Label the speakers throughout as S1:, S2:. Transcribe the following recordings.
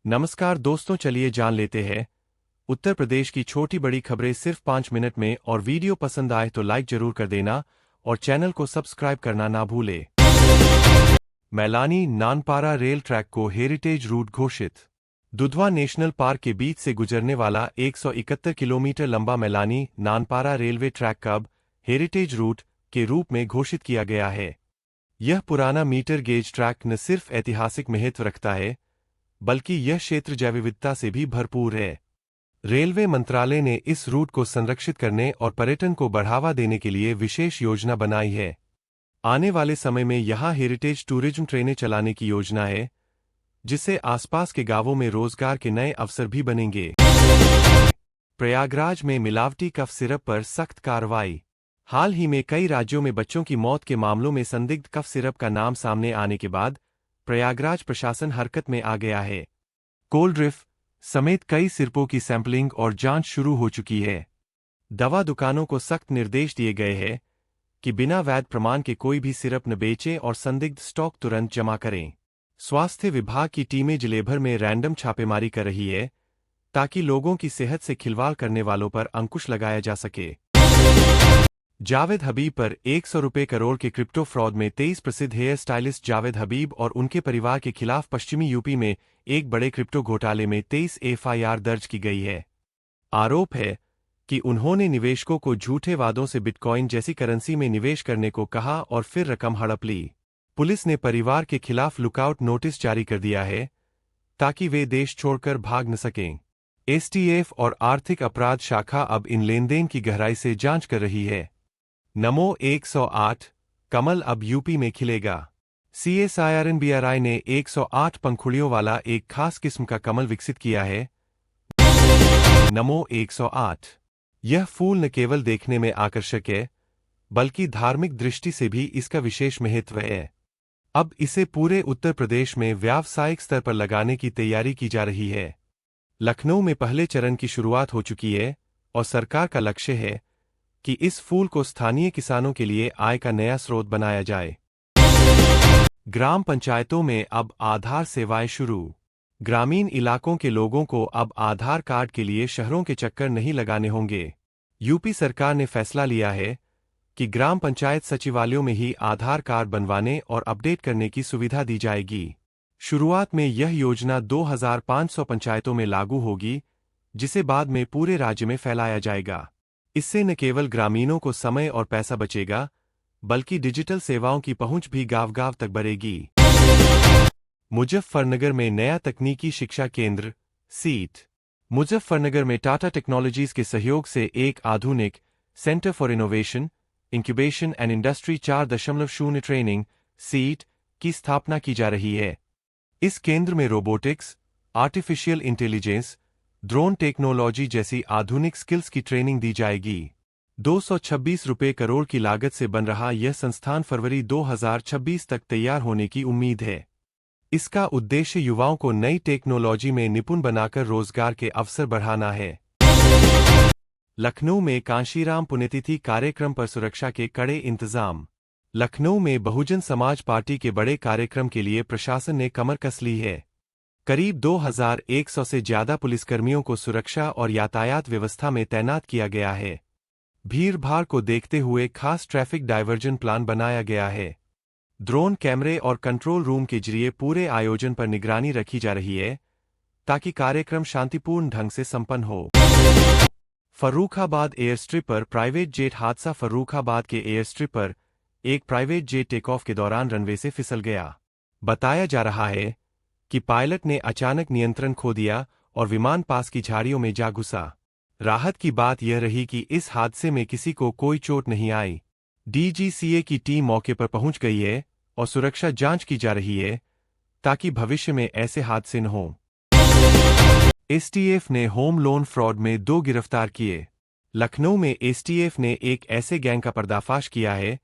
S1: नमस्कार दोस्तों, चलिए जान लेते हैं उत्तर प्रदेश की छोटी बड़ी खबरें सिर्फ 5 मिनट में। और वीडियो पसंद आए तो लाइक जरूर कर देना और चैनल को सब्सक्राइब करना ना भूले। मैलानी नानपारा रेल ट्रैक को हेरिटेज रूट घोषित। दुधवा नेशनल पार्क के बीच से गुजरने वाला 171 किलोमीटर लंबा मैलानी नानपारा रेलवे ट्रैक कब हेरिटेज रूट के रूप में घोषित किया गया है। यह पुराना मीटर गेज ट्रैक न सिर्फ ऐतिहासिक महत्व रखता है, बल्कि यह क्षेत्र जैव विविधता से भी भरपूर है। रेलवे मंत्रालय ने इस रूट को संरक्षित करने और पर्यटन को बढ़ावा देने के लिए विशेष योजना बनाई है। आने वाले समय में यहां हेरिटेज टूरिज्म ट्रेनें चलाने की योजना है, जिससे आसपास के गांवों में रोजगार के नए अवसर भी बनेंगे। प्रयागराज में मिलावटी कफ सिरप पर सख्त कार्रवाई। हाल ही में कई राज्यों में बच्चों की मौत के मामलों में संदिग्ध कफ सिरप का नाम सामने आने के बाद प्रयागराज प्रशासन हरकत में आ गया है। कोल्ड ड्रिफ्ट समेत कई सिरपों की सैंपलिंग और जांच शुरू हो चुकी है। दवा दुकानों को सख्त निर्देश दिए गए हैं कि बिना वैध प्रमाण के कोई भी सिरप न बेचें और संदिग्ध स्टॉक तुरंत जमा करें। स्वास्थ्य विभाग की टीमें जिले भर में रैंडम छापेमारी कर रही है, ताकि लोगों की सेहत से खिलवाड़ करने वालों पर अंकुश लगाया जा सके। जावेद हबीब पर 100 रुपये करोड़ के क्रिप्टो फ्रॉड में 23 प्रसिद्ध हेयर स्टाइलिस्ट जावेद हबीब और उनके परिवार के खिलाफ पश्चिमी यूपी में एक बड़े क्रिप्टो घोटाले में 23 एफआईआर दर्ज की गई है। आरोप है कि उन्होंने निवेशकों को झूठे वादों से बिटकॉइन जैसी करेंसी में निवेश करने को कहा और फिर रकम हड़प ली। पुलिस ने परिवार के खिलाफ लुकआउट नोटिस जारी कर दिया है, ताकि वे देश छोड़कर भाग न सकें। एसटीएफ और आर्थिक अपराध शाखा अब इन लेनदेन की गहराई से जांच कर रही है। नमो 108 कमल अब यूपी में खिलेगा। CSIRNBRI ने 108 पंखुड़ियों वाला एक खास किस्म का कमल विकसित किया है। नमो 108 यह फूल न केवल देखने में आकर्षक है, बल्कि धार्मिक दृष्टि से भी इसका विशेष महत्व है। अब इसे पूरे उत्तर प्रदेश में व्यावसायिक स्तर पर लगाने की तैयारी की जा रही है। लखनऊ में पहले चरण की शुरुआत हो चुकी है और सरकार का लक्ष्य है कि इस फूल को स्थानीय किसानों के लिए आय का नया स्रोत बनाया जाए। ग्राम पंचायतों में अब आधार सेवाएं शुरू। ग्रामीण इलाकों के लोगों को अब आधार कार्ड के लिए शहरों के चक्कर नहीं लगाने होंगे। यूपी सरकार ने फैसला लिया है कि ग्राम पंचायत सचिवालयों में ही आधार कार्ड बनवाने और अपडेट करने की सुविधा दी जाएगी। शुरुआत में यह योजना 2500 पंचायतों में लागू होगी, जिसे बाद में पूरे राज्य में फैलाया जाएगा। इससे न केवल ग्रामीणों को समय और पैसा बचेगा, बल्कि डिजिटल सेवाओं की पहुंच भी गांव-गांव तक बढ़ेगी। मुजफ्फरनगर में नया तकनीकी शिक्षा केंद्र सीट। मुजफ्फरनगर में टाटा टेक्नोलॉजीज के सहयोग से एक आधुनिक centre for innovation, incubation and industry 4.0 training seat की स्थापना की जा रही है। इस केंद्र में robotics, artificial intelligence, drone technology जैसी आधुनिक स्किल्स की ट्रेनिंग दी जाएगी। 226 रुपये करोड़ की लागत से बन रहा यह संस्थान फरवरी 2026 तक तैयार होने की उम्मीद है। इसका उद्देश्य युवाओं को नई टेक्नोलॉजी में निपुण बनाकर रोजगार के अवसर बढ़ाना है। लखनऊ में कांशीराम पुण्यतिथि कार्यक्रम पर सुरक्षा के कड़े इंतजाम। लखनऊ में बहुजन समाज पार्टी के बड़े कार्यक्रम के लिए प्रशासन ने कमर कस ली है। करीब 2100 से ज्यादा पुलिसकर्मियों को सुरक्षा और यातायात व्यवस्था में तैनात किया गया है। भीड़-भाड़ को देखते हुए खास ट्रैफिक डायवर्जन प्लान बनाया गया है। ड्रोन कैमरे और कंट्रोल रूम के जरिए पूरे आयोजन पर निगरानी रखी जा रही है, ताकि कार्यक्रम शांतिपूर्ण ढंग से संपन्न हो। फर्रुखाबाद एयरस्ट्रिप पर प्राइवेट जेट हादसा। फर्रुखाबाद के एयरस्ट्रिप पर एक प्राइवेट जेट टेक ऑफ के दौरान रनवे से फिसल गया। बताया जा रहा है कि पायलट ने अचानक नियंत्रण खो दिया और विमान पास की झाड़ियों में जा घुसा। राहत की बात यह रही कि इस हादसे में किसी को कोई चोट नहीं आई। DGCA की टीम मौके पर पहुंच गई है और सुरक्षा जांच की जा रही है, ताकि भविष्य में ऐसे हादसे न हों। STF ने होम लोन फ्रॉड में 2 गिरफ्तार किए। लखनऊ में STF ने एक ऐसे गैंग का पर्दाफाश किया है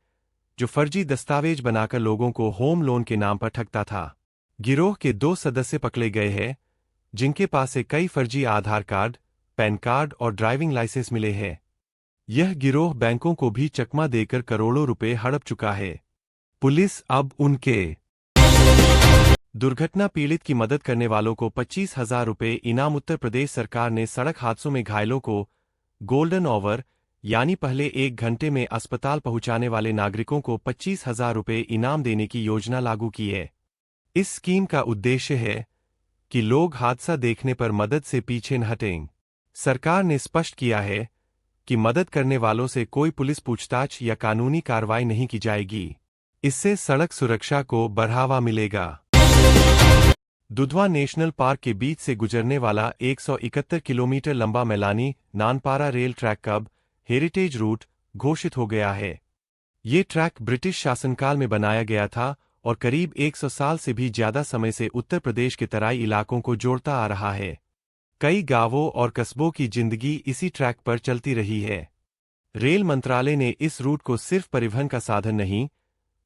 S1: जो फर्जी दस्तावेज बनाकर लोगों को होम लोन के नाम पर ठगता था। गिरोह के 2 सदस्य पकड़े गए हैं, जिनके पास से कई फर्जी आधार कार्ड, पैन कार्ड और ड्राइविंग लाइसेंस मिले हैं। यह गिरोह बैंकों को भी चकमा देकर करोड़ों रुपए हड़प चुका है। पुलिस अब उनके दुर्घटना पीड़ित की मदद करने वालों को 25,000 रुपये इनाम। उत्तर प्रदेश सरकार ने सड़क हादसों में घायलों को गोल्डन ऑवर यानी पहले 1 घंटे में अस्पताल पहुंचाने वाले नागरिकों को 25,000 रुपये इनाम देने की योजना लागू की है। इस स्कीम का उद्देश्य है कि लोग हादसा देखने पर मदद से पीछे न हटें। सरकार ने स्पष्ट किया है कि मदद करने वालों से कोई पुलिस पूछताछ या कानूनी कार्रवाई नहीं की जाएगी। इससे सड़क सुरक्षा को बढ़ावा मिलेगा। दुधवा नेशनल पार्क के बीच से गुजरने वाला 171 किलोमीटर लंबा मैलानी नानपारा रेल ट्रैक अब हेरिटेज रूट घोषित हो गया है। ये ट्रैक ब्रिटिश शासनकाल में बनाया गया था और करीब 100 साल से भी ज्यादा समय से उत्तर प्रदेश के तराई इलाकों को जोड़ता आ रहा है। कई गांवों और कस्बों की जिंदगी इसी ट्रैक पर चलती रही है। रेल मंत्रालय ने इस रूट को सिर्फ परिवहन का साधन नहीं,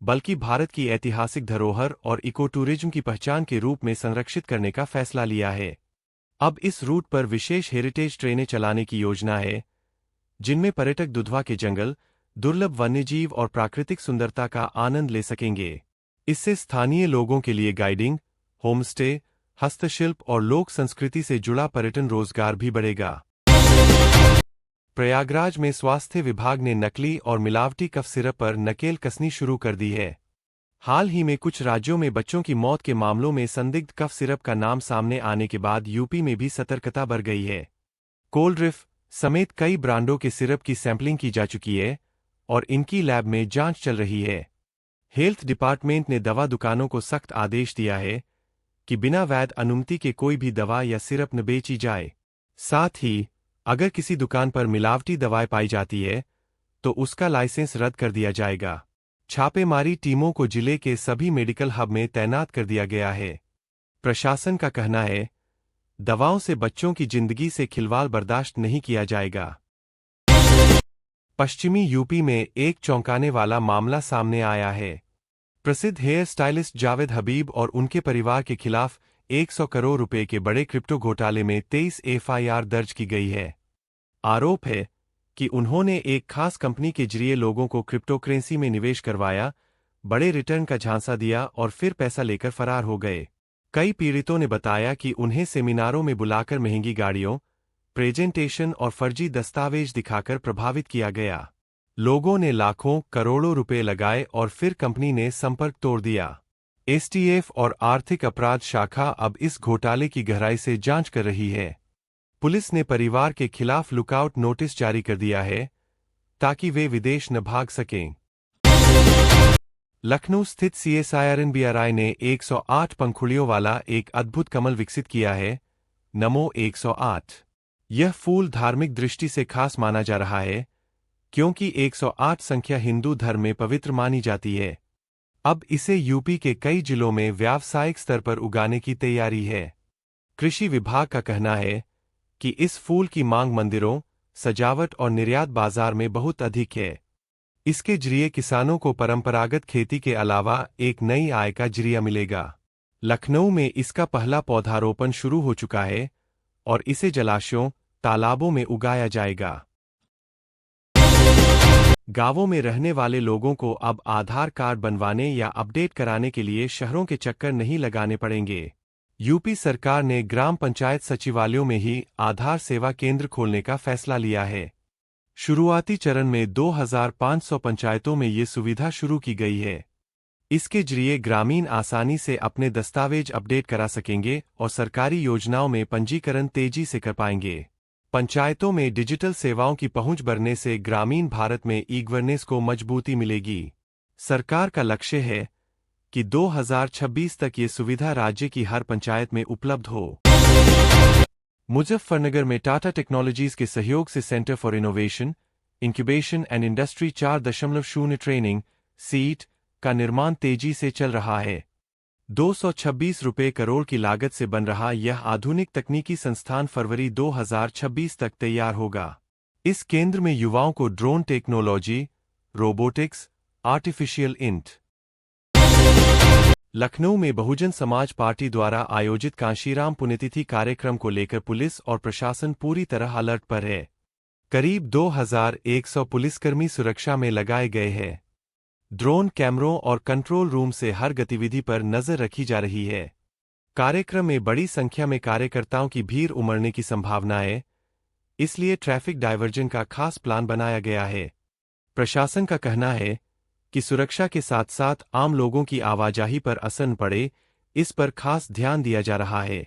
S1: बल्कि भारत की ऐतिहासिक धरोहर और इको टूरिज्म की पहचान के रूप में संरक्षित करने का फैसला लिया है। अब इस रूट पर विशेष हेरिटेज ट्रेनें चलाने की योजना है, जिनमें पर्यटक दुधवा के जंगल, दुर्लभ वन्यजीव और प्राकृतिक सुंदरता का आनंद ले सकेंगे। इससे स्थानीय लोगों के लिए गाइडिंग, होमस्टे, हस्तशिल्प और लोक संस्कृति से जुड़ा पर्यटन रोजगार भी बढ़ेगा। प्रयागराज में स्वास्थ्य विभाग ने नकली और मिलावटी कफ सिरप पर नकेल कसनी शुरू कर दी है। हाल ही में कुछ राज्यों में बच्चों की मौत के मामलों में संदिग्ध कफ सिरप का नाम सामने आने के बाद यूपी में भी सतर्कता बढ़ गई है। कोल्ड्रिफ समेत कई ब्रांडों के सिरप की सैंपलिंग की जा चुकी है और इनकी लैब में जांच चल रही है। हेल्थ डिपार्टमेंट ने दवा दुकानों को सख्त आदेश दिया है कि बिना वैध अनुमति के कोई भी दवा या सिरप न बेची जाए। साथ ही अगर किसी दुकान पर मिलावटी दवाएं पाई जाती है तो उसका लाइसेंस रद्द कर दिया जाएगा। छापेमारी टीमों को जिले के सभी मेडिकल हब में तैनात कर दिया गया है। प्रशासन का कहना है, दवाओं से बच्चों की जिंदगी से खिलवाड़ बर्दाश्त नहीं किया जाएगा। पश्चिमी यूपी में एक चौंकाने वाला मामला सामने आया है। प्रसिद्ध हेयर स्टाइलिस्ट जावेद हबीब और उनके परिवार के खिलाफ 100 करोड़ रुपए के बड़े क्रिप्टो घोटाले में 23 एफआईआर दर्ज की गई है। आरोप है कि उन्होंने एक खास कंपनी के जरिए लोगों को क्रिप्टो करेंसी में निवेश करवाया, बड़े रिटर्न का झांसा दिया और फिर पैसा लेकर फरार हो गए। कई पीड़ितों ने बताया कि उन्हें सेमिनारों में बुलाकर महंगी गाड़ियों, प्रेजेंटेशन और फर्जी दस्तावेज दिखाकर प्रभावित किया गया। लोगों ने लाखों करोड़ों रुपए लगाए और फिर कंपनी ने संपर्क तोड़ दिया। एसटीएफ और आर्थिक अपराध शाखा अब इस घोटाले की गहराई से जांच कर रही है। पुलिस ने परिवार के खिलाफ लुकआउट नोटिस जारी कर दिया है ताकि वे विदेश न भाग सकें। लखनऊ स्थित सीएसआईआरएनबीआरआई ने 108 पंखुड़ियों वाला एक अद्भुत कमल विकसित किया है, नमो 108। यह फूल धार्मिक दृष्टि से खास माना जा रहा है क्योंकि 108 संख्या हिंदू धर्म में पवित्र मानी जाती है। अब इसे यूपी के कई जिलों में व्यावसायिक स्तर पर उगाने की तैयारी है। कृषि विभाग का कहना है कि इस फूल की मांग मंदिरों, सजावट और निर्यात बाजार में बहुत अधिक है। इसके जरिए किसानों को परंपरागत खेती के अलावा एक नई आय का जरिया मिलेगा। लखनऊ में इसका पहला पौधारोपण शुरू हो चुका है और इसे जलाशयों, तालाबों में उगाया जाएगा। गांवों में रहने वाले लोगों को अब आधार कार्ड बनवाने या अपडेट कराने के लिए शहरों के चक्कर नहीं लगाने पड़ेंगे। यूपी सरकार ने ग्राम पंचायत सचिवालयों में ही आधार सेवा केंद्र खोलने का फैसला लिया है। शुरुआती चरण में 2500 पंचायतों में ये सुविधा शुरू की गई है। इसके जरिए ग्रामीण आसानी से अपने दस्तावेज अपडेट करा सकेंगे और सरकारी योजनाओं में पंजीकरण तेजी से कर पाएंगे। पंचायतों में डिजिटल सेवाओं की पहुंच बढ़ने से ग्रामीण भारत में ई-गवर्नेंस को मजबूती मिलेगी। सरकार का लक्ष्य है कि 2026 तक ये सुविधा राज्य की हर पंचायत में उपलब्ध हो। मुजफ्फरनगर में टाटा टेक्नोलॉजीज के सहयोग से centre for innovation, incubation and industry 4.0 training seat का निर्माण तेजी से चल रहा है। 226 रुपये करोड़ की लागत से बन रहा यह आधुनिक तकनीकी संस्थान फरवरी 2026 तक तैयार होगा। इस केंद्र में युवाओं को drone technology, robotics, artificial int. Lucknow में बहुजन समाज पार्टी द्वारा आयोजित कांशीराम पुण्यतिथि कार्यक्रम को लेकर पुलिस और प्रशासन पूरी तरह अलर्ट पर है। करीब 2100 पुलिसकर्मी सुरक्षा में लगाए गए हैं। ड्रोन कैमरों और कंट्रोल रूम से हर गतिविधि पर नजर रखी जा रही है। कार्यक्रम में बड़ी संख्या में कार्यकर्ताओं की भीड़ उमड़ने की संभावना है, इसलिए ट्रैफिक डायवर्जन का खास प्लान बनाया गया है। प्रशासन का कहना है कि सुरक्षा के साथ साथ आम लोगों की आवाजाही पर असर न पड़े, इस पर खास ध्यान दिया जा रहा है।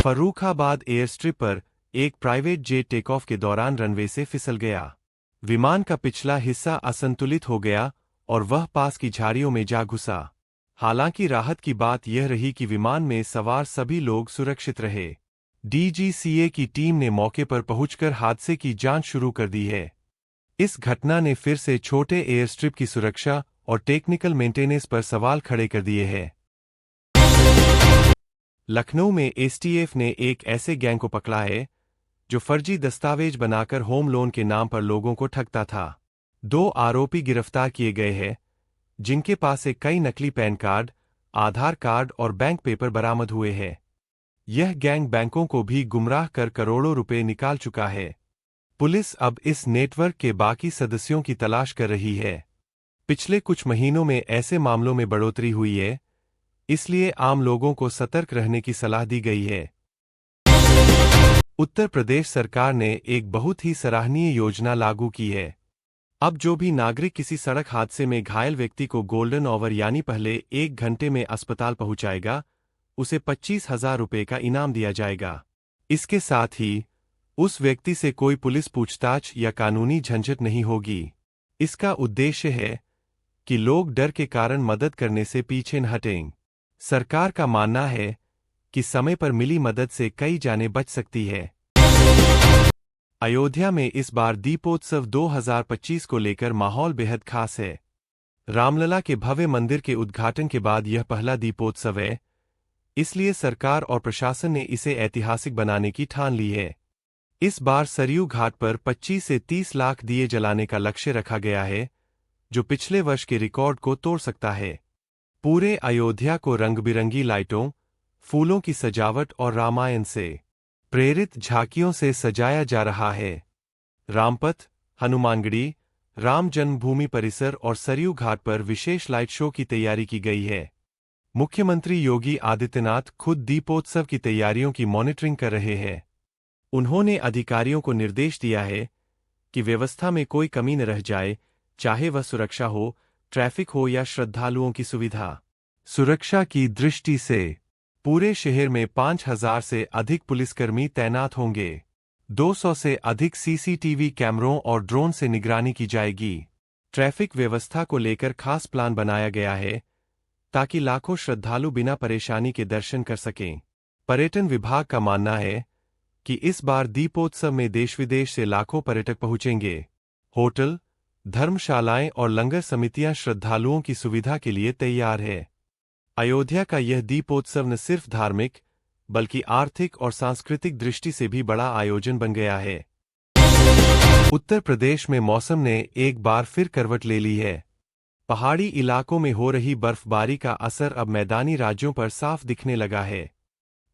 S1: फर्रुखाबाद एयरस्ट्रिप पर एक प्राइवेट जेट टेकऑफ के दौरान रनवे से फिसल गया। विमान का पिछला हिस्सा असंतुलित हो गया और वह पास की झाड़ियों में जा घुसा। हालांकि राहत की बात यह रही कि विमान में सवार सभी लोग सुरक्षित रहे। डीजीसीए की टीम ने मौके पर पहुंचकर हादसे की जांच शुरू कर दी है। इस घटना ने फिर से छोटे एयरस्ट्रिप की सुरक्षा और टेक्निकल मेंटेनेंस पर सवाल खड़े कर दिए हैं। लखनऊ में एसटीएफ ने एक ऐसे गैंग को पकड़ा है जो फर्जी दस्तावेज बनाकर होम लोन के नाम पर लोगों को ठगता था। 2 आरोपी गिरफ्तार किए गए हैं, जिनके पास से कई नकली पैन कार्ड, आधार कार्ड और बैंक पेपर बरामद हुए हैं। यह गैंग बैंकों को भी गुमराह कर करोड़ों रुपए निकाल चुका है। पुलिस अब इस नेटवर्क के बाकी सदस्यों की तलाश कर रही है। पिछले कुछ महीनों में ऐसे मामलों में बढ़ोतरी हुई है, इसलिए आम लोगों को सतर्क रहने की सलाह दी गई है। उत्तर प्रदेश सरकार ने एक बहुत ही सराहनीय योजना लागू की है। अब जो भी नागरिक किसी सड़क हादसे में घायल व्यक्ति को गोल्डन ऑवर यानी पहले 1 घंटे में अस्पताल पहुंचाएगा, उसे 25,000 रुपये का इनाम दिया जाएगा। इसके साथ ही उस व्यक्ति से कोई पुलिस पूछताछ या कानूनी झंझट नहीं होगी। इसका उद्देश्य है कि लोग डर के कारण मदद करने से पीछे न हटें। सरकार का मानना है कि समय पर मिली मदद से कई जानें बच सकती है। अयोध्या में इस बार दीपोत्सव 2025 को लेकर माहौल बेहद खास है। रामलला के भव्य मंदिर के उद्घाटन के बाद यह पहला दीपोत्सव है, इसलिए सरकार और प्रशासन ने इसे ऐतिहासिक बनाने की ठान ली है। इस बार सरयू घाट पर 25 से 30 लाख दिए जलाने का लक्ष्य रखा गया है, जो पिछले वर्ष के रिकॉर्ड को तोड़ सकता है। पूरे अयोध्या को रंग-बिरंगी लाइटों, फूलों की सजावट और रामायण से प्रेरित झांकियों से सजाया जा रहा है। रामपथ, हनुमानगढ़ी, राम जन्मभूमि परिसर और सरयू घाट पर विशेष लाइट शो की तैयारी की गई है। मुख्यमंत्री योगी आदित्यनाथ खुद दीपोत्सव की तैयारियों की मॉनिटरिंग कर रहे हैं। उन्होंने अधिकारियों को निर्देश दिया है कि व्यवस्था में कोई कमी न रह जाए, चाहे वह सुरक्षा हो, ट्रैफिक हो या श्रद्धालुओं की सुविधा। सुरक्षा की दृष्टि से पूरे शहर में 5,000 से अधिक पुलिसकर्मी तैनात होंगे। 200 से अधिक सीसीटीवी कैमरों और ड्रोन से निगरानी की जाएगी। ट्रैफिक व्यवस्था को लेकर खास प्लान बनाया गया है, ताकि लाखों श्रद्धालु बिना परेशानी के दर्शन कर सकें। पर्यटन विभाग का मानना है कि इस बार दीपोत्सव में देश-विदेश से लाखों पर्यटक पहुंचेंगे। होटल, धर्मशालाएं और लंगर समितियां श्रद्धालुओं की सुविधा के लिए तैयार है। अयोध्या का यह दीपोत्सव न सिर्फ धार्मिक, बल्कि आर्थिक और सांस्कृतिक दृष्टि से भी बड़ा आयोजन बन गया है। उत्तर प्रदेश में मौसम ने एक बार फिर करवट ले ली है। पहाड़ी इलाकों में हो रही बर्फबारी का असर अब मैदानी राज्यों पर साफ दिखने लगा है।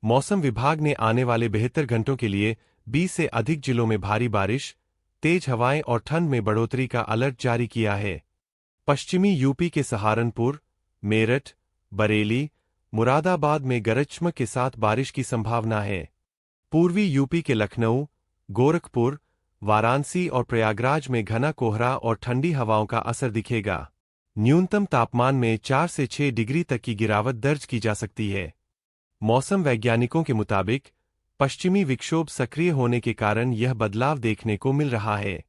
S1: मौसम विभाग ने आने वाले 72 घंटों के लिए 20 से अधिक जिलों में भारी बारिश, तेज हवाएं और ठंड में बढ़ोतरी का अलर्ट जारी किया है। पश्चिमी यूपी के सहारनपुर, मेरठ, बरेली, मुरादाबाद में गरज चमक के साथ बारिश की संभावना है। पूर्वी यूपी के लखनऊ, गोरखपुर, वाराणसी और प्रयागराज में घना कोहरा और ठंडी हवाओं का असर दिखेगा। न्यूनतम तापमान में 4 से 6 डिग्री तक की गिरावट दर्ज की जा सकती है। मौसम वैज्ञानिकों के मुताबिक पश्चिमी विक्षोभ सक्रिय होने के कारण यह बदलाव देखने को मिल रहा है।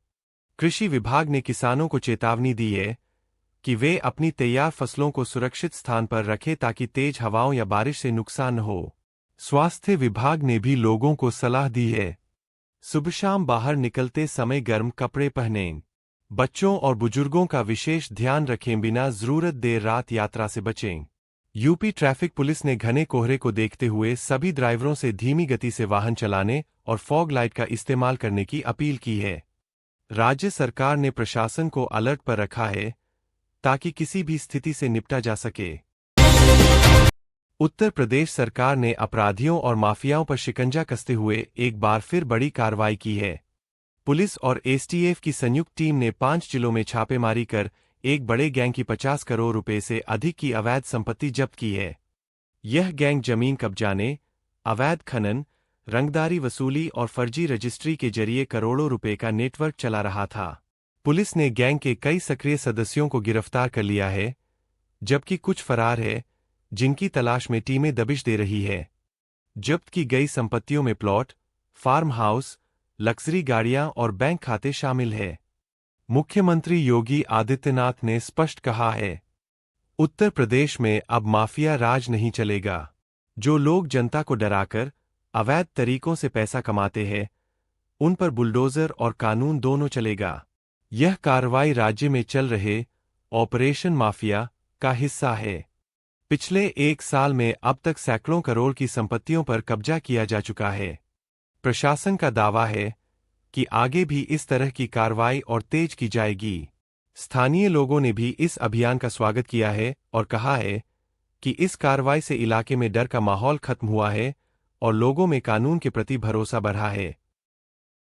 S1: कृषि विभाग ने किसानों को चेतावनी दी है कि वे अपनी तैयार फसलों को सुरक्षित स्थान पर रखें ताकि तेज हवाओं या बारिश से नुकसान न हो। स्वास्थ्य विभाग ने भी लोगों को सलाह दी है, सुबह शाम बाहर निकलते समय गर्म कपड़े पहनें। बच्चों और बुजुर्गों का विशेष ध्यान रखें, बिना जरूरत देर रात यात्रा से बचें। यूपी ट्रैफिक पुलिस ने घने कोहरे को देखते हुए सभी ड्राइवरों से धीमी गति से वाहन चलाने और फॉग लाइट का इस्तेमाल करने की अपील की है। राज्य सरकार ने प्रशासन को अलर्ट पर रखा है ताकि किसी भी स्थिति से निपटा जा सके। उत्तर प्रदेश सरकार ने अपराधियों और माफियाओं पर शिकंजा कसते हुए एक बार फिर बड़ी कार्रवाई की है। पुलिस और एसटीएफ की संयुक्त टीम ने 5 जिलों में छापेमारी कर एक बड़े गैंग की 50 करोड़ रुपए से अधिक की अवैध संपत्ति जब्त की है। यह गैंग जमीन कब्जाने, अवैध खनन, रंगदारी वसूली और फर्जी रजिस्ट्री के जरिए करोड़ों रुपए का नेटवर्क चला रहा था। पुलिस ने गैंग के कई सक्रिय सदस्यों को गिरफ्तार कर लिया है, जबकि कुछ फरार है, जिनकी तलाश में टीमें दबिश दे रही है। जब्त की गई संपत्तियों में प्लॉट, फार्म हाउस, लग्जरी गाड़ियां और बैंक खाते शामिल है। मुख्यमंत्री योगी आदित्यनाथ ने स्पष्ट कहा है, उत्तर प्रदेश में अब माफिया राज नहीं चलेगा। जो लोग जनता को डराकर अवैध तरीकों से पैसा कमाते हैं, उन पर बुलडोजर और कानून दोनों चलेगा। यह कार्रवाई राज्य में चल रहे ऑपरेशन माफिया का हिस्सा है। पिछले 1 साल में अब तक सैकड़ों करोड़ की संपत्तियों पर कब्जा किया जा चुका है। प्रशासन का दावा है कि आगे भी इस तरह की कार्रवाई और तेज की जाएगी। स्थानीय लोगों ने भी इस अभियान का स्वागत किया है और कहा है कि इस कार्रवाई से इलाके में डर का माहौल खत्म हुआ है और लोगों में कानून के प्रति भरोसा बढ़ा है।